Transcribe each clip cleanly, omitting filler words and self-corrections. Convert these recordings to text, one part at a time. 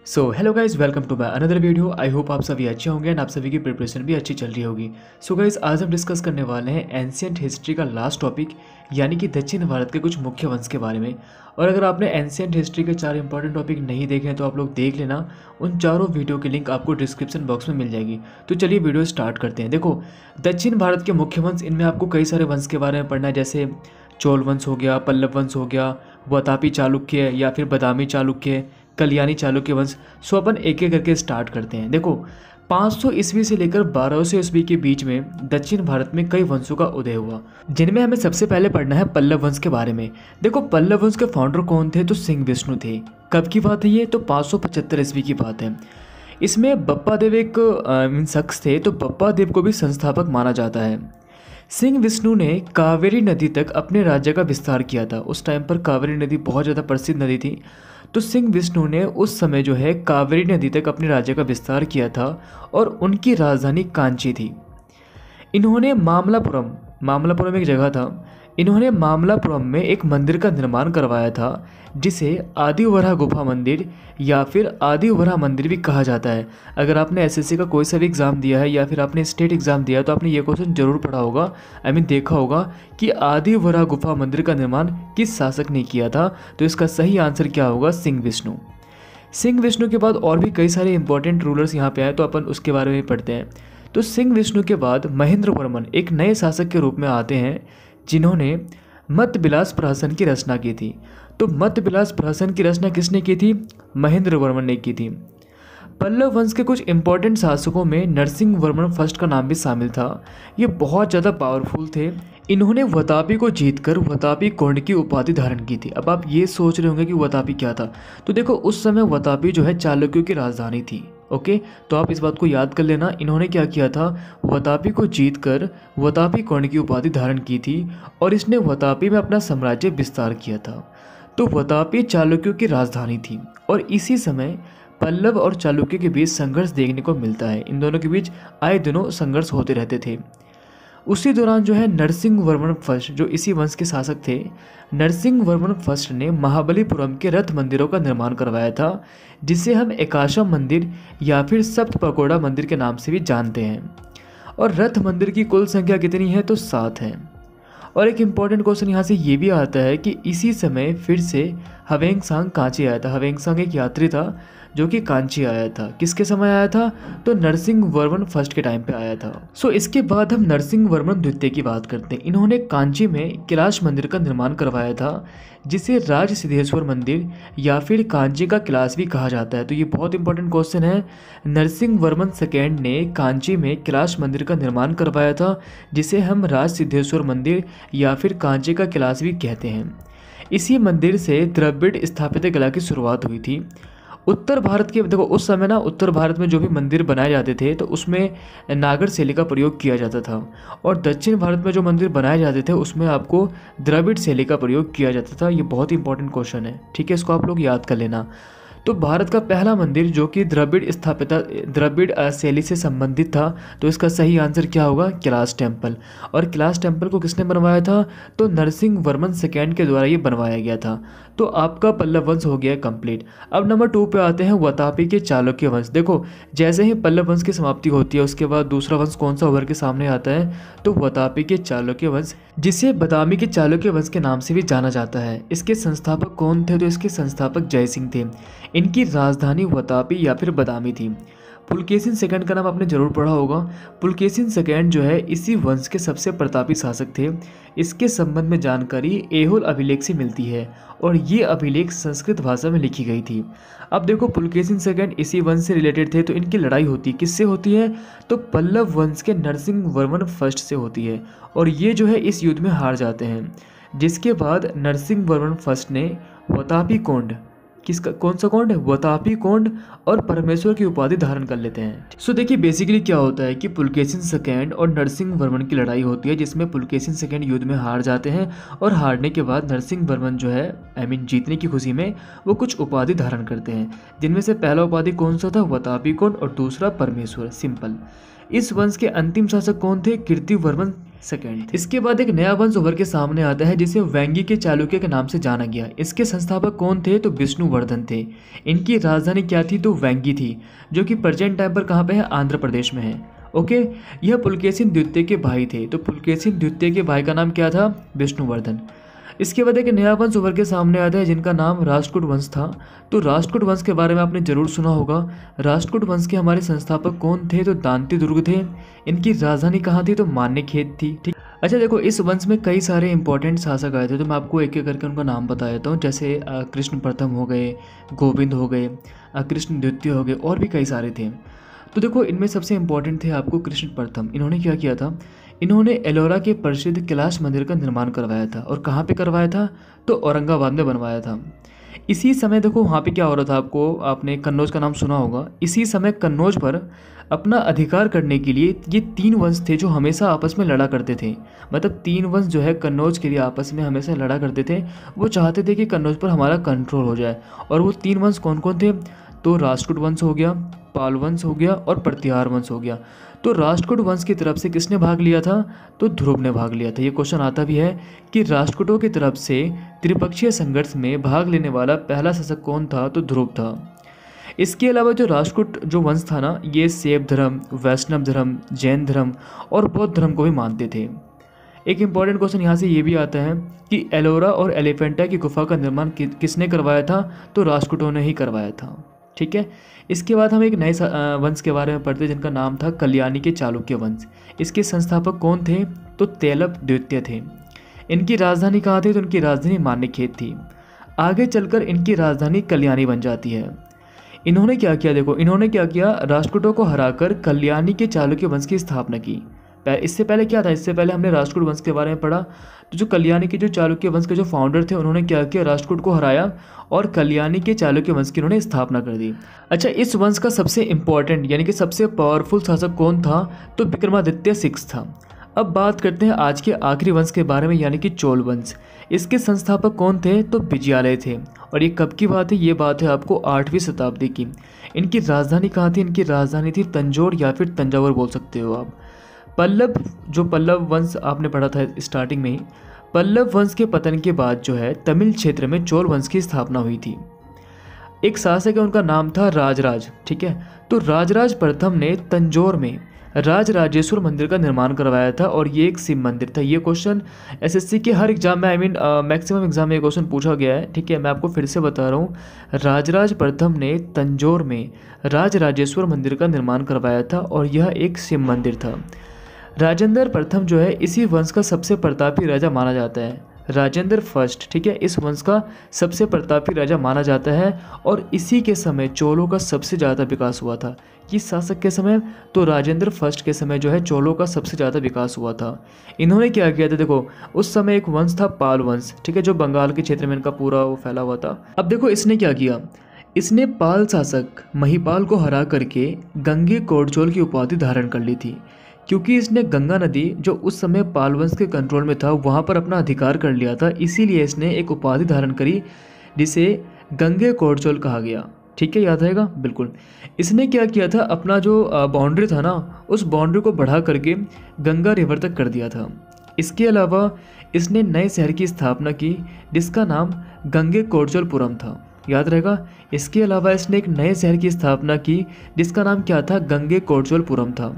So hello guys, welcome to my another video. I hope आप सभी अच्छे होंगे एंड आप सभी की प्रिपरेशन भी अच्छी चल रही होगी। सो गाइज, आज हम डिस्कस करने वाले हैं एंशिएंट हिस्ट्री का लास्ट टॉपिक, यानी कि दक्षिण भारत के कुछ मुख्य वंश के बारे में। और अगर आपने एंशिएंट हिस्ट्री के 4 इंपॉर्टेंट टॉपिक नहीं देखे हैं तो आप लोग देख लेना। उन चारों वीडियो की लिंक आपको डिस्क्रिप्शन बॉक्स में मिल जाएगी। तो चलिए वीडियो स्टार्ट करते हैं। देखो, दक्षिण भारत के मुख्य वंश, इनमें आपको कई सारे वंश के बारे में पढ़ना है, जैसे चोल वंश हो गया, पल्लव वंश हो गया, वातापी चालुक्य या फिर बादामी चालुक्य, कल्याणी चालुक्य वंश। सो अपन एक एक करके स्टार्ट करते हैं। देखो, 500 ईस्वी से लेकर 1200 ईस्वी के बीच में दक्षिण भारत में कई वंशों का उदय हुआ, जिनमें हमें सबसे पहले पढ़ना है पल्लव वंश के बारे में। देखो, पल्लव वंश के फाउंडर कौन थे? तो सिंह विष्णु थे। कब की बात है ये? तो 575 ईस्वी की बात है। इसमें बप्पा देव एक शख्स थे, तो बप्पा देव को भी संस्थापक माना जाता है। सिंह विष्णु ने कावेरी नदी तक अपने राज्य का विस्तार किया था। उस टाइम पर कावेरी नदी बहुत ज़्यादा प्रसिद्ध नदी थी, तो सिंह विष्णु ने उस समय जो है कावेरी नदी तक अपने राज्य का विस्तार किया था और उनकी राजधानी कांची थी। इन्होंने मामलापुरम एक जगह था, इन्होंने मामलापुरम में एक मंदिर का निर्माण करवाया था, जिसे आदिवराह गुफा मंदिर या फिर आदिवराह मंदिर भी कहा जाता है। अगर आपने एसएससी का कोई सा भी एग्ज़ाम दिया है या फिर आपने स्टेट एग्ज़ाम दिया है तो आपने ये क्वेश्चन जरूर पढ़ा होगा, देखा होगा कि आदिवराह गुफा मंदिर का निर्माण किस शासक ने किया था। तो इसका सही आंसर क्या होगा? सिंह विष्णु। सिंह विष्णु के बाद और भी कई सारे इंपॉर्टेंट रूलर्स यहाँ पे आए, तो अपन उसके बारे में पढ़ते हैं। तो सिंह विष्णु के बाद महेंद्र वर्मन एक नए शासक के रूप में आते हैं, जिन्होंने मत विलास प्रहसन की रचना की थी। तो मत विलास प्रहसन की रचना किसने की थी? महेंद्र वर्मन ने की थी। पल्लव वंश के कुछ इंपॉर्टेंट शासकों में नरसिंह वर्मन फर्स्ट का नाम भी शामिल था। ये बहुत ज़्यादा पावरफुल थे। इन्होंने वातापी को जीतकर वातापी कोंड की उपाधि धारण की थी। अब आप ये सोच रहे होंगे कि वातापी क्या था। तो देखो, उस समय वातापी जो है चालुक्यों की राजधानी थी। ओके, तो आप इस बात को याद कर लेना। इन्होंने क्या किया था? वातापी को जीतकर वातापी कोंड की उपाधि धारण की थी और इसने वातापी में अपना साम्राज्य विस्तार किया था। तो वातापी चालुक्यों की राजधानी थी और इसी समय पल्लव और चालुक्य के बीच संघर्ष देखने को मिलता है। इन दोनों के बीच आए दिनों संघर्ष होते रहते थे। उसी दौरान जो है नरसिंह वर्मन फर्स्ट, जो इसी वंश के शासक थे, नरसिंह वर्मन फर्स्ट ने महाबलीपुरम के रथ मंदिरों का निर्माण करवाया था, जिसे हम एकाशम मंदिर या फिर सप्त पकोड़ा मंदिर के नाम से भी जानते हैं। और रथ मंदिर की कुल संख्या कितनी है? तो 7 है। और एक इम्पॉर्टेंट क्वेश्चन यहाँ से ये भी आता है कि इसी समय फिर से हवेंगसांग कांची आया था। हवेंगसांग एक यात्री था जो कि कांची आया था। किसके समय आया था? तो नरसिंह वर्मन फर्स्ट के टाइम पे आया था। सो इसके बाद हम नरसिंह वर्मन द्वितीय की बात करते हैं। इन्होंने कांची में कैलाश मंदिर का निर्माण करवाया था, जिसे राज सिद्धेश्वर मंदिर या फिर कांची का कैलाश भी कहा जाता है। तो ये बहुत इंपॉर्टेंट क्वेश्चन है। नरसिंह वर्मन सेकेंड ने कांची में कैलाश मंदिर का निर्माण करवाया था, जिसे हम राज सिद्धेश्वर मंदिर या फिर कांची का कैलाश भी कहते हैं। इसी मंदिर से द्रविड़ स्थापत्य कला की शुरुआत हुई थी। उत्तर भारत के, देखो उस समय ना उत्तर भारत में जो भी मंदिर बनाए जाते थे तो उसमें नागर शैली का प्रयोग किया जाता था, और दक्षिण भारत में जो मंदिर बनाए जाते थे उसमें आपको द्रविड़ शैली का प्रयोग किया जाता था। ये बहुत ही इंपॉर्टेंट क्वेश्चन है, ठीक है, इसको आप लोग याद कर लेना। तो भारत का पहला मंदिर जो कि द्रविड़ शैली से संबंधित था, तो इसका सही आंसर क्या होगा? कैलाश टेम्पल। और कैलाश टेम्पल को किसने बनवाया था? तो नरसिंह वर्मन सेकेंड के द्वारा ये बनवाया गया था। तो आपका पल्लव वंश हो गया कंप्लीट। अब नंबर 2 पे आते हैं, वातापी के चालुक्य वंश। देखो, जैसे ही पल्लव वंश की समाप्ति होती है उसके बाद दूसरा वंश कौन सा उभर के सामने आता है? तो वातापी के चालुक्य वंश, जिसे बादामी के चालुक्य वंश के नाम से भी जाना जाता है। इसके संस्थापक कौन थे? तो इसके संस्थापक जयसिंह थे। इनकी राजधानी वातापी या फिर बादामी थी। पुलकेशिन सेकंड का नाम आपने जरूर पढ़ा होगा। पुलकेशिन सेकंड जो है इसी वंश के सबसे प्रतापी शासक थे। इसके संबंध में जानकारी ऐहोल अभिलेख से मिलती है और ये अभिलेख संस्कृत भाषा में लिखी गई थी। अब देखो, पुलकेशिन सेकंड इसी वंश से रिलेटेड थे, तो इनकी लड़ाई होती किससे होती है? तो पल्लव वंश के नरसिंह वर्मन फर्स्ट से होती है और ये जो है इस युद्ध में हार जाते हैं, जिसके बाद नरसिंह वर्मन फर्स्ट ने वातापी कोंड, किसका, कौन सा कोंड? वातापी कोंड और परमेश्वर की उपाधि धारण कर लेते हैं। सो देखिए, बेसिकली क्या होता है कि पुलकेशिन सेकंड और नरसिंह वर्मन की लड़ाई होती है, जिसमें पुलकेशिन सेकंड युद्ध में हार जाते हैं और हारने के बाद नरसिंह वर्मन जो है जीतने की खुशी में वो कुछ उपाधि धारण करते हैं, जिनमें से पहला उपाधि कौन सा था? वातापी कोंड और दूसरा परमेश्वर, सिंपल। इस वंश के अंतिम शासक कौन थे? कीर्तिवर्मन सेकंड। इसके बाद एक नया वंश उभर के सामने आता है जिसे वेंगी के चालुक्य के नाम से जाना गया। इसके संस्थापक कौन थे? तो विष्णुवर्धन थे। इनकी राजधानी क्या थी? तो वेंगी थी, जो कि प्रेजेंट टाइम पर कहाँ पे है? आंध्र प्रदेश में है। ओके, यह पुलकेशिन द्वितीय के भाई थे। तो पुलकेशिन द्वितीय के भाई का नाम क्या था? विष्णुवर्धन। इसके बाद एक नया वंश उभर के सामने आता है जिनका नाम राष्ट्रकूट वंश था। तो राष्ट्रकूट वंश के बारे में आपने जरूर सुना होगा। राष्ट्रकूट वंश के हमारे संस्थापक कौन थे? तो दांती दुर्ग थे। इनकी राजधानी कहाँ थी? तो मान्यखेत थी। ठीक। अच्छा देखो, इस वंश में कई सारे इंपॉर्टेंट शासक आए थे, तो मैं आपको एक एक करके उनका नाम बता देता हूँ। जैसे कृष्ण प्रथम हो गए, गोविंद हो गए, कृष्ण द्वितीय हो गए, और भी कई सारे थे। तो देखो, इनमें सबसे इंपॉर्टेंट थे आपको कृष्ण प्रथम। इन्होंने क्या किया था? इन्होंने एलोरा के प्रसिद्ध कैलाश मंदिर का निर्माण करवाया था। और कहाँ पे करवाया था? तो औरंगाबाद में बनवाया था। इसी समय देखो वहाँ पे क्या हो रहा था, आपने कन्नौज का नाम सुना होगा। इसी समय कन्नौज पर अपना अधिकार करने के लिए ये 3 वंश थे जो हमेशा आपस में लड़ा करते थे। मतलब 3 वंश जो है कन्नौज के लिए आपस में हमेशा लड़ा करते थे। वो चाहते थे कि कन्नौज पर हमारा कंट्रोल हो जाए। और वो 3 वंश कौन कौन थे? तो राष्ट्रकूट वंश हो गया, पाल वंश हो गया, और प्रतिहार वंश हो गया। तो राष्ट्रकूट वंश की तरफ से किसने भाग लिया था? तो ध्रुव ने भाग लिया था। ये क्वेश्चन आता भी है कि राष्ट्रकूटों की तरफ से त्रिपक्षीय संघर्ष में भाग लेने वाला पहला शासक कौन था? तो ध्रुव था। इसके अलावा जो राष्ट्रकूट जो वंश था ना, ये शैव धर्म, वैष्णव धर्म, जैन धर्म और बौद्ध धर्म को भी मानते थे। एक इंपॉर्टेंट क्वेश्चन यहाँ से ये भी आता है कि एलोरा और एलिफेंटा की गुफा का निर्माण किसने करवाया था? तो राष्ट्रकूटों ने ही करवाया था। ठीक है। इसके बाद हम एक नए वंश के बारे में पढ़ते हैं जिनका नाम था कल्याणी के चालुक्य वंश। इसके संस्थापक कौन थे? तो तेलप द्वितीय थे। इनकी राजधानी कहाँ थी? तो इनकी राजधानी मान्यखेत थी। आगे चलकर इनकी राजधानी कल्याणी बन जाती है। इन्होंने क्या किया? देखो, इन्होंने क्या किया? राष्ट्रकूटों को हराकर कल्याणी के चालुक्य वंश की स्थापना की। इससे पहले क्या था? इससे पहले हमने राष्ट्रकूट वंश के बारे में पढ़ा। तो जो कल्याणी के जो चालुक्य वंश के जो फाउंडर थे, उन्होंने क्या किया? राष्ट्रकूट को हराया और कल्याणी के चालुक्य वंश की उन्होंने स्थापना कर दी। अच्छा, इस वंश का सबसे इंपॉर्टेंट यानी कि सबसे पावरफुल शासक कौन था? तो विक्रमादित्य 6 था। अब बात करते हैं आज के आखिरी वंश के बारे में, यानी कि चोल वंश। इसके संस्थापक कौन थे? तो विजयालय थे। और ये कब की बात है? ये बात है आपको 8वीं शताब्दी की। इनकी राजधानी कहाँ थी? इनकी राजधानी थी तंजौर या फिर तंजावुर बोल सकते हो आप। पल्लव वंश आपने पढ़ा था स्टार्टिंग में ही। पल्लव वंश के पतन के बाद जो है तमिल क्षेत्र में चोल वंश की स्थापना हुई थी। एक शासक है, उनका नाम था राजराज। ठीक है। तो राजराज प्रथम ने तंजौर में राजराजेश्वर मंदिर का निर्माण करवाया था और ये एक शिव मंदिर था। ये क्वेश्चन एसएससी के हर एग्जाम में मैक्सिमम एग्जाम में ये क्वेश्चन पूछा गया है। ठीक है, मैं आपको फिर से बता रहा हूँ। राजराज प्रथम ने तंजौर में राजराजेश्वर मंदिर का निर्माण करवाया था और यह एक शिव मंदिर था। राजेंद्र प्रथम जो है इसी वंश का सबसे प्रतापी राजा माना जाता है। राजेंद्र फर्स्ट, ठीक है, इस वंश का सबसे प्रतापी राजा माना जाता है और इसी के समय चोलों का सबसे ज़्यादा विकास हुआ था। किस शासक के समय? तो राजेंद्र फर्स्ट के समय जो है चोलों का सबसे ज़्यादा विकास हुआ था। इन्होंने क्या किया था? देखो, उस समय एक वंश था पाल वंश। ठीक है, जो बंगाल के क्षेत्र में इनका पूरा वो फैला हुआ था। अब देखो, इसने क्या किया? इसने पाल शासक महिपाल को हरा करके गंगे कोडचोल की उपाधि धारण कर ली थी, क्योंकि इसने गंगा नदी जो उस समय पाल वंश के कंट्रोल में था वहाँ पर अपना अधिकार कर लिया था। इसीलिए इसने एक उपाधि धारण करी जिसे गंगे कोडचोल कहा गया। ठीक है, याद रहेगा बिल्कुल। इसने क्या किया था? अपना जो बाउंड्री था ना, उस बाउंड्री को बढ़ा करके गंगा रिवर तक कर दिया था। इसके अलावा इसने नए शहर की स्थापना की जिसका नाम गंगे कोडचोलपुरम था। याद रहेगा। इसके अलावा इसने एक नए शहर की स्थापना की जिसका नाम क्या था? गंगे कोडचोलपुरम था,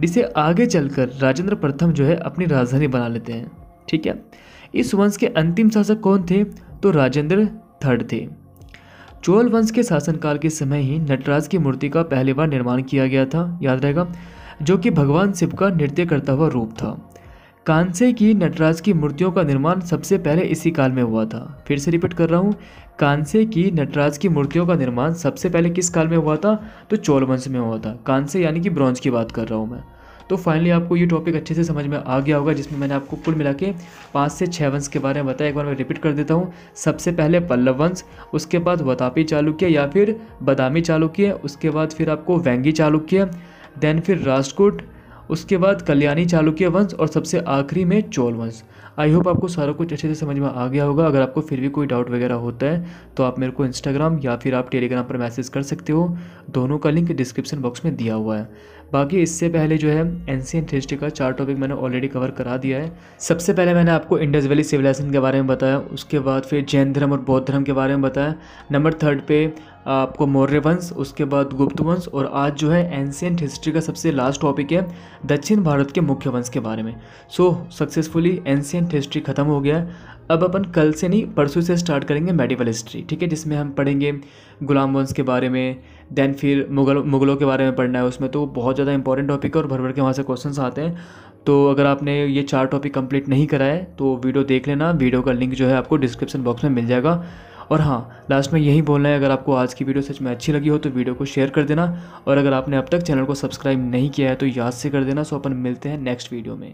जिसे आगे चलकर राजेंद्र प्रथम जो है अपनी राजधानी बना लेते हैं। ठीक है। इस वंश के अंतिम शासक कौन थे? तो राजेंद्र थर्ड थे। चोल वंश के शासनकाल के समय ही नटराज की मूर्ति का पहली बार निर्माण किया गया था। याद रहेगा, जो कि भगवान शिव का नृत्य करता हुआ रूप था। कांसे की नटराज की मूर्तियों का निर्माण सबसे पहले इसी काल में हुआ था। फिर से रिपीट कर रहा हूँ, कांसे की नटराज की मूर्तियों का निर्माण सबसे पहले किस काल में हुआ था? तो चोल वंश में हुआ था। कांसे यानी कि ब्रॉन्ज की बात कर रहा हूँ मैं। तो फाइनली आपको ये टॉपिक अच्छे से समझ में आ गया होगा, जिसमें मैंने आपको कुल मिला के 5 से 6 वंश के बारे में बताया। एक बार मैं रिपीट कर देता हूँ। सबसे पहले पल्लव वंश, उसके बाद वतापी चालुक्य या फिर बदामी चालुक्य, उसके बाद फिर आपको वेंगी चालुक्य, देन फिर राष्ट्रकूट, उसके बाद कल्याणी चालुक्य वंश और सबसे आखिरी में चोल वंश। आई होप आपको सारा कुछ अच्छे से समझ में आ गया होगा। अगर आपको फिर भी कोई डाउट वगैरह होता है तो आप मेरे को इंस्टाग्राम या फिर आप टेलीग्राम पर मैसेज कर सकते हो, दोनों का लिंक डिस्क्रिप्शन बॉक्स में दिया हुआ है। बाकी इससे पहले जो है एंशिएंट हिस्ट्री का 4 टॉपिक मैंने ऑलरेडी कवर करा दिया है। सबसे पहले मैंने आपको इंडस वैली सिविलाइजेशन के बारे में बताया, उसके बाद फिर जैन धर्म और बौद्ध धर्म के बारे में बताया, नंबर 3 पे आपको मौर्य वंश, उसके बाद गुप्त वंश, और आज जो है एंशिएंट हिस्ट्री का सबसे लास्ट टॉपिक है दक्षिण भारत के मुख्य वंश के बारे में। सो सक्सेसफुली एंशिएंट हिस्ट्री खत्म हो गया है। अब अपन कल से नहीं परसों से स्टार्ट करेंगे मेडिवल हिस्ट्री, ठीक है, जिसमें हम पढ़ेंगे गुलाम वंश के बारे में, देन फिर मुगलों के बारे में पढ़ना है उसमें। तो बहुत ज़्यादा इंपॉर्टेंट टॉपिक है और भर भर के वहाँ से क्वेश्चंस आते हैं। तो अगर आपने ये 4 टॉपिक कंप्लीट नहीं करा है तो वीडियो देख लेना, वीडियो का लिंक जो है आपको डिस्क्रिप्शन बॉक्स में मिल जाएगा। और हाँ, लास्ट में यही बोलना है, अगर आपको आज की वीडियो सच में अच्छी लगी हो तो वीडियो को शेयर कर देना, और अगर आपने अब तक चैनल को सब्सक्राइब नहीं किया है तो याद से कर देना। सो अपन मिलते हैं नेक्स्ट वीडियो में।